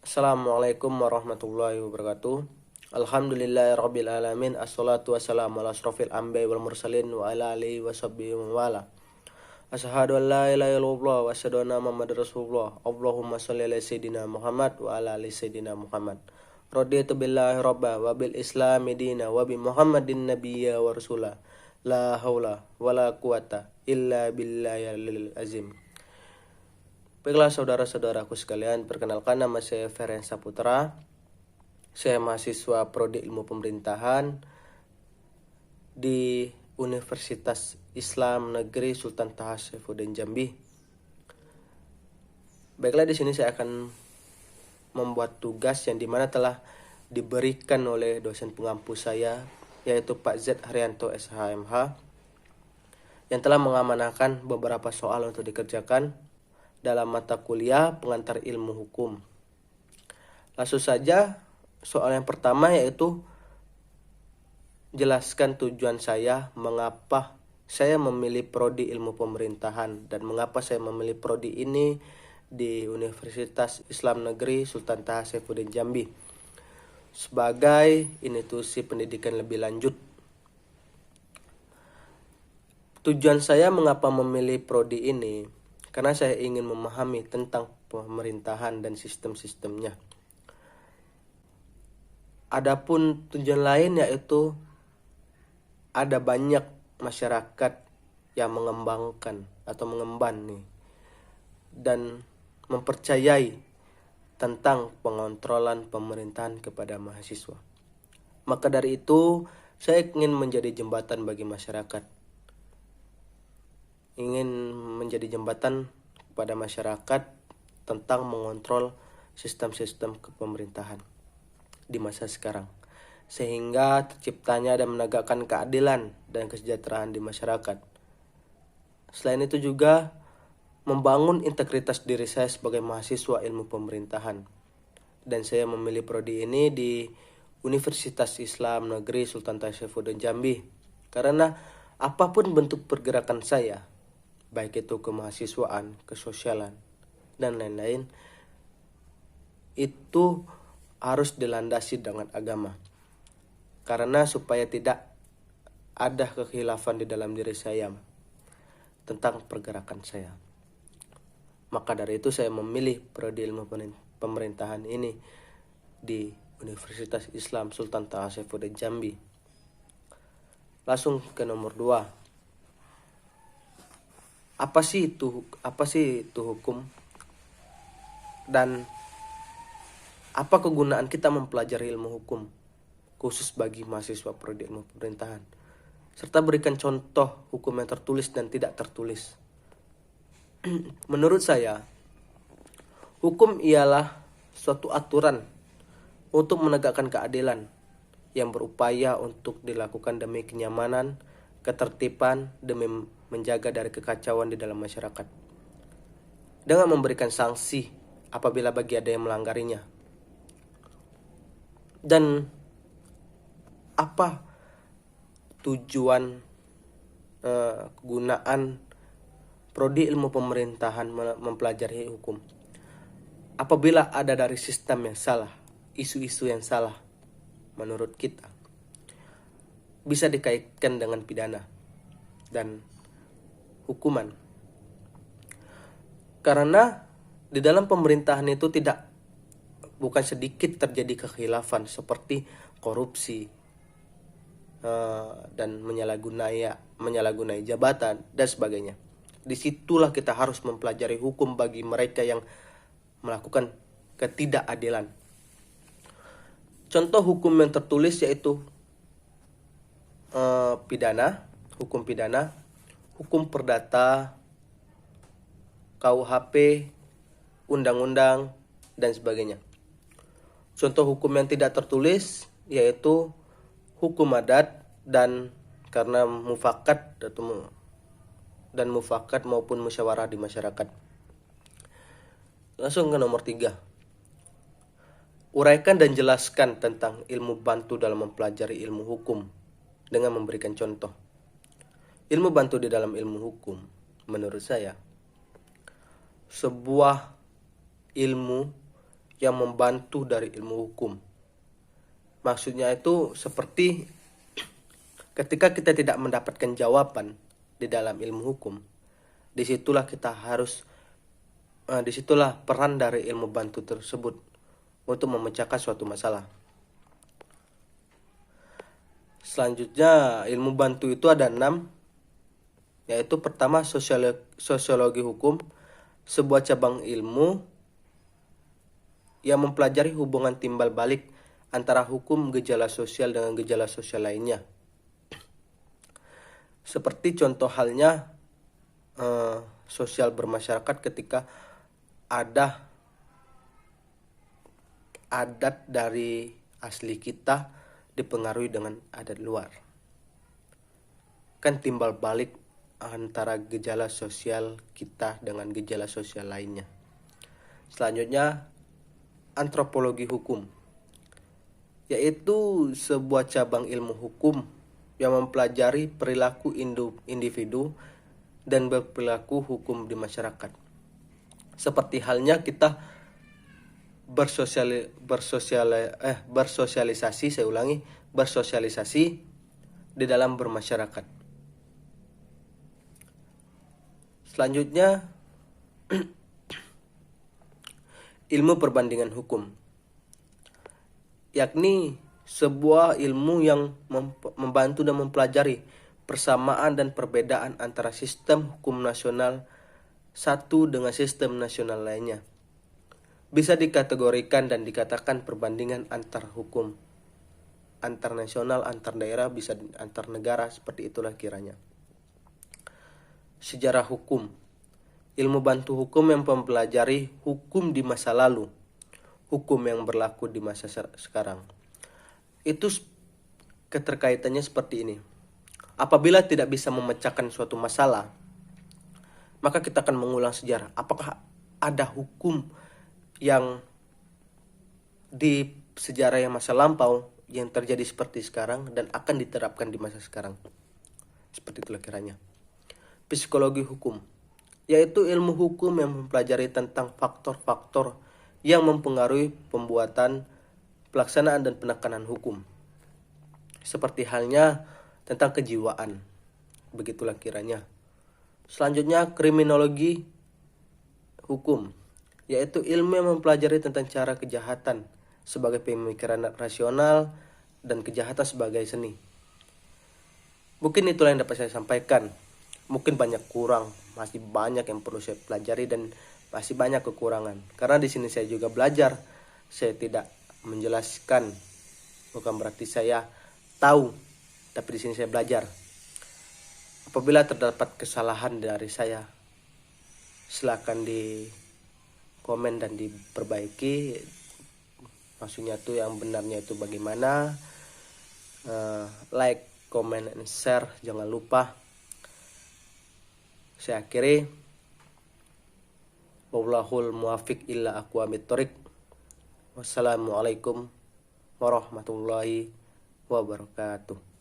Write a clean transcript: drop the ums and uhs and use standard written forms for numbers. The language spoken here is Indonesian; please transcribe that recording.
Assalamualaikum warahmatullahi wabarakatuh. Alhamdulillahirabbil alamin. Assalatu wassalamu ala asrofil anbiya'i wal mursalin wa ala alihi washabbihi wa wala. Asyhadu an la ilaha illallah wa asyhadu anna Muhammadar Rasulullah. Allahumma shalli ala sayidina Muhammad wa ala ali sayidina Muhammad. Raditu billahi rabba wa bil islami dina wa bi Muhammadin nabiyya wa rasula. La haula wa la quwata illa billahil azim. Baiklah saudara-saudaraku sekalian, perkenalkan nama saya Feren Saputra. Saya mahasiswa Prodi Ilmu Pemerintahan di Universitas Islam Negeri Sultan Taha Saifuddin Jambi. Baiklah, di sini saya akan membuat tugas yang dimana telah diberikan oleh dosen pengampu saya, yaitu Pak Z Haryanto SHMH, yang telah mengamanahkan beberapa soal untuk dikerjakan dalam mata kuliah pengantar ilmu hukum. Langsung saja, soal yang pertama yaitu jelaskan tujuan saya, mengapa saya memilih prodi ilmu pemerintahan dan mengapa saya memilih prodi ini di Universitas Islam Negeri Sultan Taha Saifuddin Jambi sebagai institusi pendidikan lebih lanjut. Tujuan saya mengapa memilih prodi ini karena saya ingin memahami tentang pemerintahan dan sistem-sistemnya. Adapun tujuan lain yaitu ada banyak masyarakat yang mengembangkan atau mengemban nih dan mempercayai tentang pengontrolan pemerintahan kepada mahasiswa. Maka dari itu, saya ingin menjadi jembatan bagi masyarakat. Ingin menjadi jembatan kepada masyarakat tentang mengontrol sistem-sistem kepemerintahan di masa sekarang, sehingga terciptanya dan menegakkan keadilan dan kesejahteraan di masyarakat. Selain itu juga membangun integritas diri saya sebagai mahasiswa ilmu pemerintahan. Dan saya memilih prodi ini di Universitas Islam Negeri Sultan Taha Saifuddin Jambi karena apapun bentuk pergerakan saya, baik itu kemahasiswaan, kesosialan, dan lain-lain, itu harus dilandasi dengan agama. Karena supaya tidak ada kekhilafan di dalam diri saya tentang pergerakan saya. Maka dari itu saya memilih prodi ilmu pemerintahan ini di Universitas Islam Sultan Taha Saifuddin Jambi. Langsung ke nomor 2. Apa sih itu hukum? Dan apa kegunaan kita mempelajari ilmu hukum khusus bagi mahasiswa prodi ilmu pemerintahan? Serta berikan contoh hukum yang tertulis dan tidak tertulis. Menurut saya, hukum ialah suatu aturan untuk menegakkan keadilan yang berupaya untuk dilakukan demi kenyamanan, ketertiban, demi menjaga dari kekacauan di dalam masyarakat, dengan memberikan sanksi apabila bagi ada yang melanggarinya. Dan apa tujuan kegunaan prodi ilmu pemerintahan mempelajari hukum? Apabila ada dari sistem yang salah, isu-isu yang salah menurut kita, bisa dikaitkan dengan pidana dan hukuman. Karena di dalam pemerintahan itu bukan sedikit terjadi kekhilafan seperti korupsi dan menyalahgunai jabatan dan sebagainya. Disitulah kita harus mempelajari hukum bagi mereka yang melakukan ketidakadilan. Contoh hukum yang tertulis yaitu hukum pidana, hukum perdata, KUHP, undang-undang, dan sebagainya. Contoh hukum yang tidak tertulis yaitu hukum adat dan karena mufakat maupun musyawarah di masyarakat. Langsung ke nomor 3. Uraikan dan jelaskan tentang ilmu bantu dalam mempelajari ilmu hukum dengan memberikan contoh. Ilmu bantu di dalam ilmu hukum, menurut saya, sebuah ilmu yang membantu dari ilmu hukum. Maksudnya itu seperti ketika kita tidak mendapatkan jawaban di dalam ilmu hukum, disitulah peran dari ilmu bantu tersebut untuk memecahkan suatu masalah. Selanjutnya, ilmu bantu itu ada 6, yaitu pertama sosiologi hukum, sebuah cabang ilmu yang mempelajari hubungan timbal balik antara hukum gejala sosial dengan gejala sosial lainnya. Seperti contoh halnya sosial bermasyarakat ketika ada adat dari asli kita dipengaruhi dengan adat luar. Kan timbal balik antara gejala sosial kita dengan gejala sosial lainnya. Selanjutnya, antropologi hukum, yaitu sebuah cabang ilmu hukum yang mempelajari perilaku individu dan berperilaku hukum di masyarakat. Seperti halnya kita bersosialisasi di dalam bermasyarakat. Selanjutnya, ilmu perbandingan hukum, yakni sebuah ilmu yang membantu dan mempelajari persamaan dan perbedaan antara sistem hukum nasional satu dengan sistem nasional lainnya. Bisa dikategorikan dan dikatakan perbandingan antar hukum, antar nasional, antar daerah, bisa antar negara, seperti itulah kiranya. Sejarah hukum, ilmu bantu hukum yang mempelajari hukum di masa lalu, hukum yang berlaku di masa sekarang. Itu keterkaitannya seperti ini. Apabila tidak bisa memecahkan suatu masalah, maka kita akan mengulang sejarah. Apakah ada hukum yang di sejarah yang masa lampau yang terjadi seperti sekarang dan akan diterapkan di masa sekarang? Seperti itulah kiranya. Psikologi hukum, yaitu ilmu hukum yang mempelajari tentang faktor-faktor yang mempengaruhi pembuatan, pelaksanaan dan penekanan hukum. Seperti halnya tentang kejiwaan. Begitulah kiranya. Selanjutnya, kriminologi hukum, yaitu ilmu yang mempelajari tentang cara kejahatan sebagai pemikiran rasional dan kejahatan sebagai seni. Mungkin itulah yang dapat saya sampaikan. Mungkin banyak kurang, masih banyak yang perlu saya pelajari dan masih banyak kekurangan. Karena di sini saya juga belajar. Saya tidak menjelaskan, bukan berarti saya tahu, tapi di sini saya belajar. Apabila terdapat kesalahan dari saya, silakan di komen dan diperbaiki. Maksudnya tuh yang benarnya itu bagaimana. Like, comment, and share, jangan lupa. Saya akhiri. Wallahul muwafiq illa aqwamit thoriq. Wassalamualaikum warahmatullahi wabarakatuh.